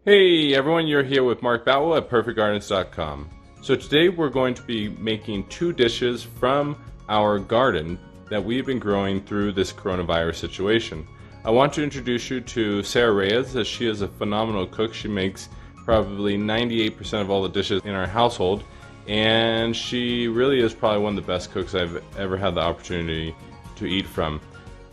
Hey everyone, you're here with Mark Bowell at perfectgardens.com. So today we're going to be making two dishes from our garden that we've been growing through this coronavirus situation. I want to introduce you to Sarah Reyes, as she is a phenomenal cook. She makes probably 98% of all the dishes in our household, and she really is probably one of the best cooks I've ever had the opportunity to eat from.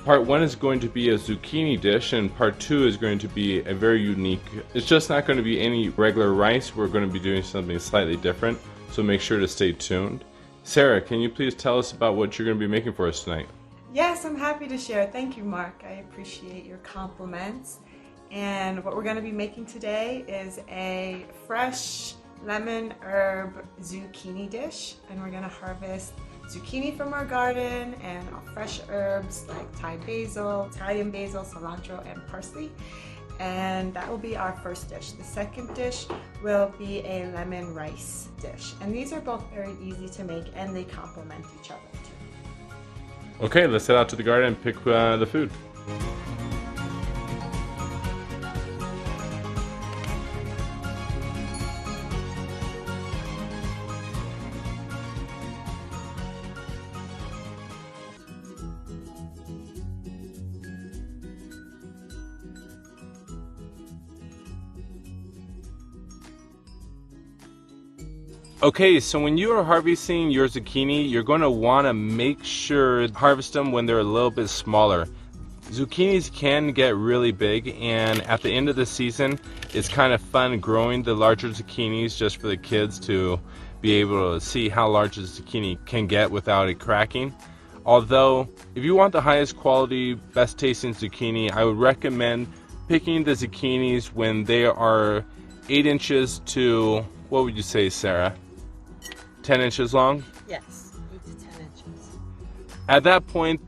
Part 1 is going to be a zucchini dish, and part 2 is going to be a very unique, it's just not going to be any regular rice. We're going to be doing something slightly different, so make sure to stay tuned. Sarah, can you please tell us about what you're going to be making for us tonight? Yes, I'm happy to share. Thank you, Mark. I appreciate your compliments. And what we're going to be making today is a fresh lemon herb zucchini dish, and we're going to harvest zucchini from our garden and fresh herbs like Thai basil, Italian basil, cilantro, and parsley. And that will be our first dish. The second dish will be a lemon rice dish. And these are both very easy to make, and they complement each other too. Okay, let's head out to the garden and pick the food. Okay, so when you are harvesting your zucchini, you're going to want to make sure to harvest them when they're a little bit smaller. Zucchinis can get really big, and at the end of the season, it's kind of fun growing the larger zucchinis just for the kids to be able to see how large a zucchini can get without it cracking. Although, if you want the highest quality, best tasting zucchini, I would recommend picking the zucchinis when they are 8 inches to, what would you say, Sarah? 10 inches long? Yes, 8 to 10 inches. At that point,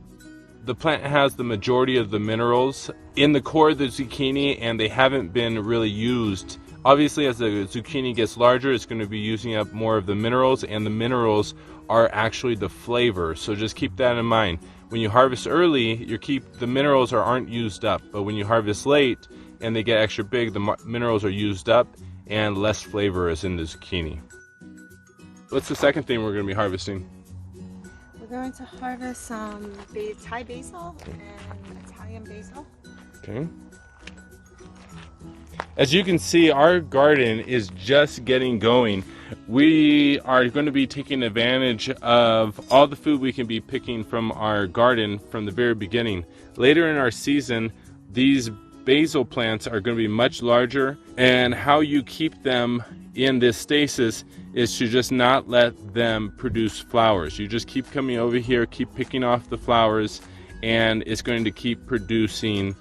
the plant has the majority of the minerals in the core of the zucchini, and they haven't been really used. Obviously, as the zucchini gets larger, it's going to be using up more of the minerals, and the minerals are actually the flavor. So just keep that in mind. When you harvest early, the minerals aren't used up, but when you harvest late and they get extra big, the minerals are used up and less flavor is in the zucchini. What's the second thing we're going to be harvesting? We're going to harvest some Thai basil and Italian basil. Okay. As you can see, our garden is just getting going. We are going to be taking advantage of all the food we can be picking from our garden from the very beginning. Later in our season, these basil plants are going to be much larger, and how you keep them in this stasis is to just not let them produce flowers. You just keep coming over here, keep picking off the flowers, and it's going to keep producing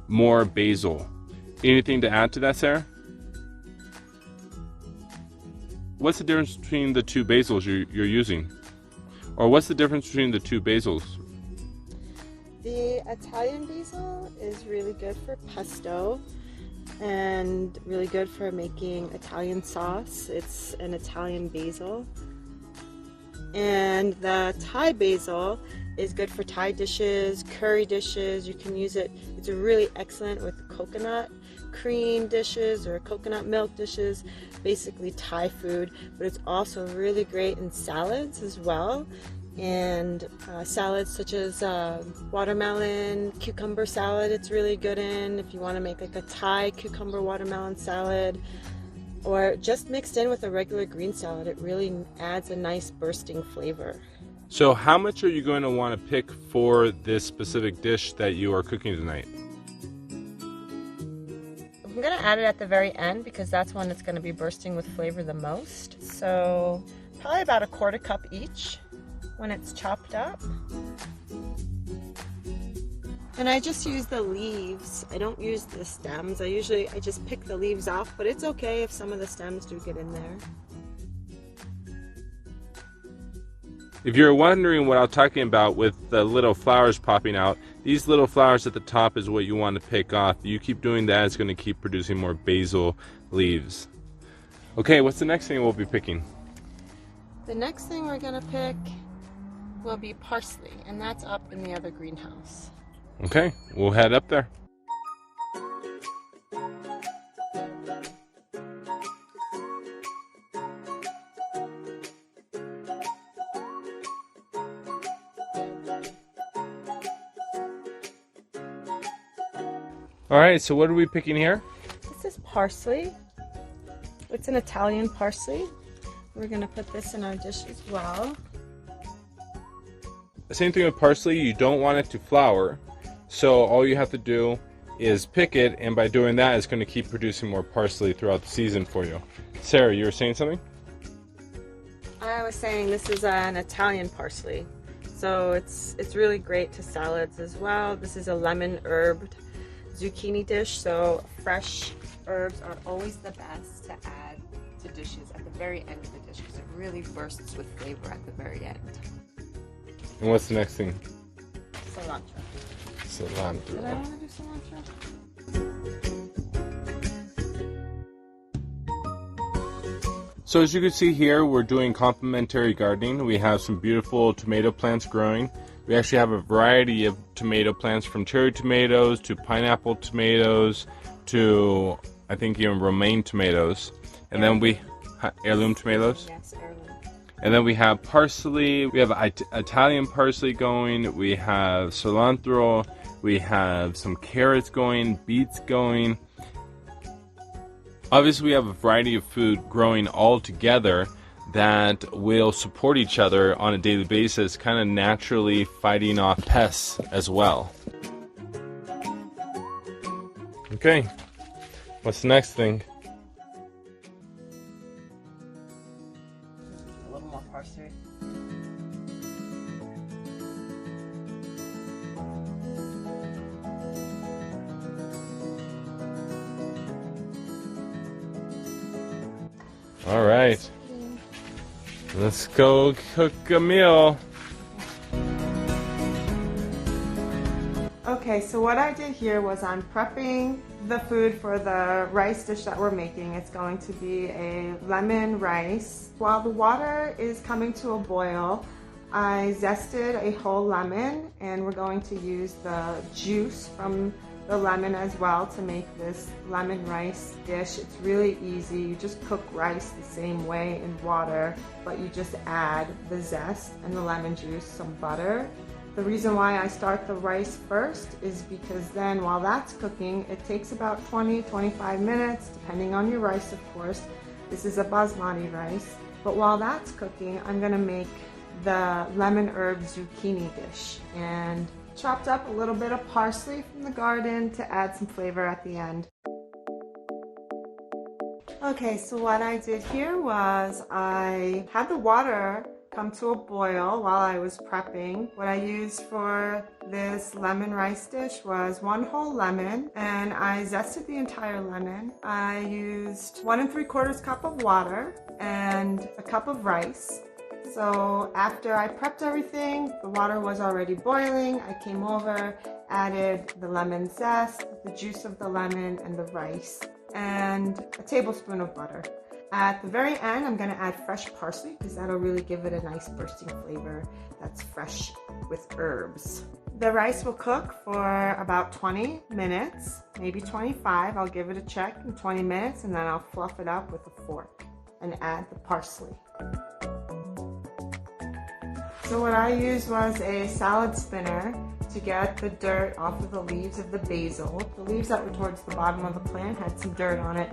more basil. Anything to add to that, Sarah? What's the difference between the two basils you're using? Or what's the difference between the two basils? The Italian basil is really good for pesto and really good for making Italian sauce. It's an Italian basil. And the Thai basil is good for Thai dishes, curry dishes. You can use it. It's really excellent with coconut cream dishes or coconut milk dishes, basically Thai food, but it's also really great in salads as well. And salads such as watermelon, cucumber salad, it's really good in if you want to make like a Thai cucumber watermelon salad, or just mixed in with a regular green salad. It really adds a nice bursting flavor. So how much are you going to want to pick for this specific dish that you are cooking tonight? I'm going to add it at the very end because that's when it's going to be bursting with flavor the most. So probably about 1/4 cup each when it's chopped up. And I just use the leaves. I don't use the stems. I just pick the leaves off, but it's okay if some of the stems do get in there. If you're wondering what I'm talking about with the little flowers popping out, these little flowers at the top is what you want to pick off. You keep doing that, it's going to keep producing more basil leaves. Okay, what's the next thing we'll be picking? The next thing we're going to pick will be parsley, and that's up in the other greenhouse. Okay, we'll head up there. All right, so what are we picking here? This is parsley. It's an Italian parsley. We're gonna put this in our dish as well. The same thing with parsley, you don't want it to flower. So all you have to do is pick it, and by doing that, it's going to keep producing more parsley throughout the season for you. Sarah, you were saying something? I was saying this is an Italian parsley. So it's really great to salads as well. This is a lemon herbed zucchini dish, so fresh herbs are always the best to add to dishes at the very end of the dish because it really bursts with flavor at the very end. And what's the next thing? Cilantro. Cilantro. Did I want to do cilantro? So as you can see here, we're doing complementary gardening. We have some beautiful tomato plants growing. We actually have a variety of tomato plants, from cherry tomatoes to pineapple tomatoes to, I think, even romaine tomatoes. And then heirloom tomatoes? Yes, heirloom. And then we have parsley, we have Italian parsley going, we have cilantro, we have some carrots going, beets going. Obviously we have a variety of food growing all together that will support each other on a daily basis, kind of naturally fighting off pests as well. Okay, what's the next thing? A little more parsley. All right, let's go cook a meal. Okay, so what I did here was I'm prepping the food for the rice dish that we're making. It's going to be a lemon rice. While the water is coming to a boil, I zested a whole lemon, and we're going to use the juice from the lemon as well to make this lemon rice dish. It's really easy. You just cook rice the same way in water, but you just add the zest and the lemon juice, some butter. The reason why I start the rice first is because then while that's cooking, it takes about 20-25 minutes, depending on your rice, of course. This is a basmati rice. But while that's cooking, I'm gonna make the lemon herb zucchini dish, and chopped up a little bit of parsley from the garden to add some flavor at the end. Okay, so what I did here was I had the water come to a boil while I was prepping. What I used for this lemon rice dish was 1 whole lemon, and I zested the entire lemon. I used 1 3/4 cup of water and a cup of rice. So after I prepped everything, the water was already boiling. I came over, added the lemon zest, the juice of the lemon, and the rice, and a tablespoon of butter. At the very end, I'm gonna add fresh parsley because that'll really give it a nice bursting flavor that's fresh with herbs. The rice will cook for about 20 minutes, maybe 25. I'll give it a check in 20 minutes, and then I'll fluff it up with a fork and add the parsley. So what I used was a salad spinner to get the dirt off of the leaves of the basil. The leaves that were towards the bottom of the plant had some dirt on it.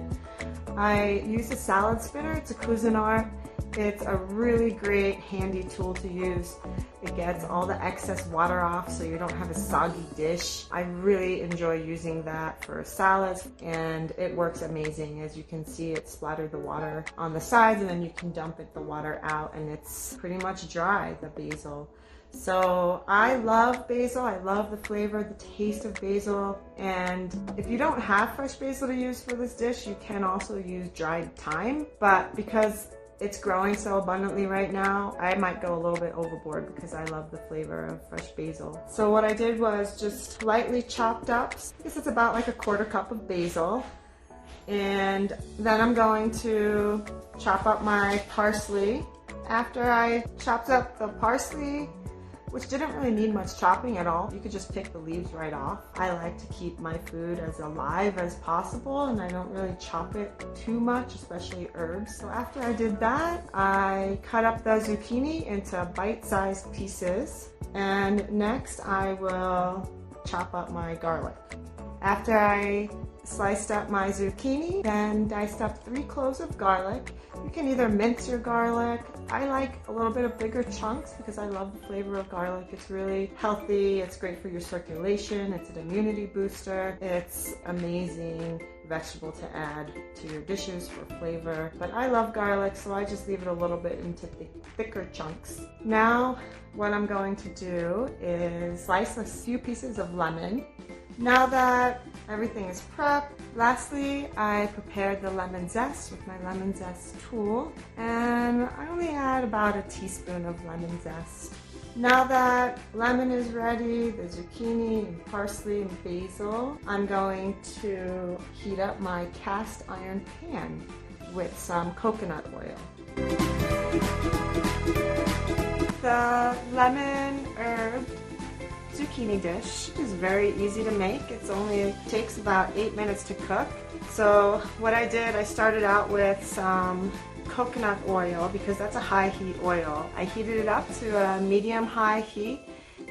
I used a salad spinner. It's a Cuisinart. It's a really great handy tool to use. It gets all the excess water off so you don't have a soggy dish. I really enjoy using that for salads, and it works amazing. As you can see, it splattered the water on the sides, and then you can dump the water out, and it's pretty much dry, the basil. So I love basil. I love the flavor, the taste of basil. And if you don't have fresh basil to use for this dish, you can also use dried thyme. But because it's growing so abundantly right now, I might go a little bit overboard because I love the flavor of fresh basil. So what I did was just lightly chopped up, I guess it's about like a 1/4 cup of basil. And then I'm going to chop up my parsley. After I chopped up the parsley, which didn't really need much chopping at all, you could just pick the leaves right off. I like to keep my food as alive as possible, and I don't really chop it too much, especially herbs. So after I did that, I cut up the zucchini into bite-sized pieces, and next I will chop up my garlic. After I sliced up my zucchini, then diced up 3 cloves of garlic. You can either mince your garlic. I like a little bit of bigger chunks because I love the flavor of garlic. It's really healthy, it's great for your circulation, it's an immunity booster. It's amazing vegetable to add to your dishes for flavor. But I love garlic, so I just leave it a little bit into thicker chunks. Now, what I'm going to do is slice a few pieces of lemon. Now that everything is prepped, lastly, I prepared the lemon zest with my lemon zest tool, and I only add about a teaspoon of lemon zest. Now that lemon is ready, the zucchini and parsley and basil, I'm going to heat up my cast iron pan with some coconut oil. The lemon herb zucchini dish is very easy to make. It takes about 8 minutes to cook. So what I did, I started out with some coconut oil because that's a high heat oil. I heated it up to a medium high heat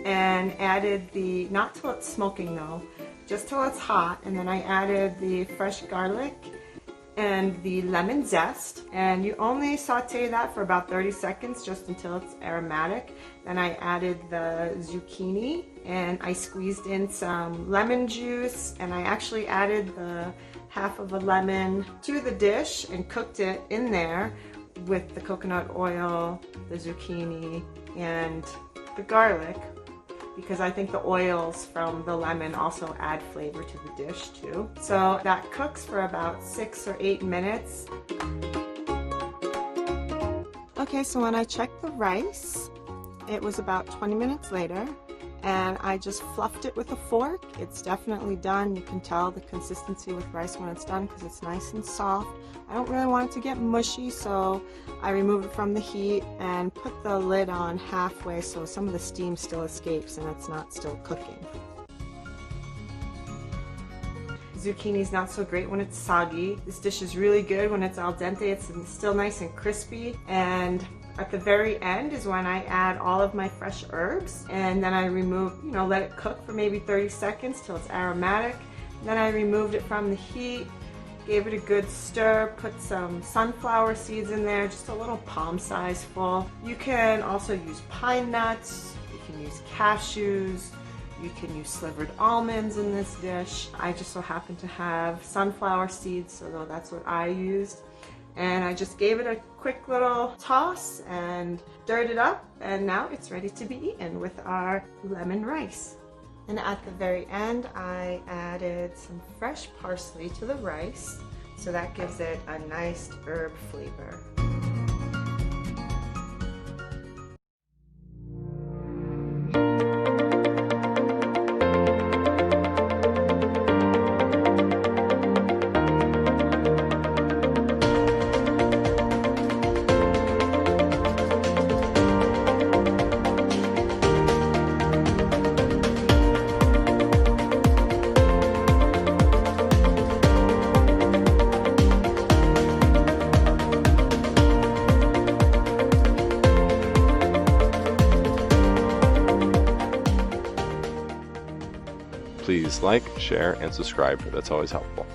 and added not till it's smoking though, just till it's hot, and then I added the fresh garlic and the lemon zest, and you only saute that for about 30 seconds just until it's aromatic. Then I added the zucchini and I squeezed in some lemon juice, and I actually added the half of a lemon to the dish and cooked it in there with the coconut oil, the zucchini, and the garlic, because I think the oils from the lemon also add flavor to the dish too. So that cooks for about 6 or 8 minutes. Okay, so when I checked the rice, it was about 20 minutes later, and I just fluffed it with a fork. It's definitely done. You can tell the consistency with rice when it's done because it's nice and soft. I don't really want it to get mushy, so I removed it from the heat and put the lid on halfway so some of the steam still escapes and it's not still cooking. Zucchini is not so great when it's soggy. This dish is really good when it's al dente. It's still nice and crispy, and at the very end is when I add all of my fresh herbs, and then I let it cook for maybe 30 seconds till it's aromatic. Then I removed it from the heat, gave it a good stir, put some sunflower seeds in there, just a little palm size full. You can also use pine nuts, you can use cashews, you can use slivered almonds in this dish. I just so happen to have sunflower seeds, so that's what I used. And I just gave it a quick little toss and stirred it up, and now it's ready to be eaten with our lemon rice. And at the very end, I added some fresh parsley to the rice, so that gives it a nice herb flavor. Please like, share, and subscribe. That's always helpful.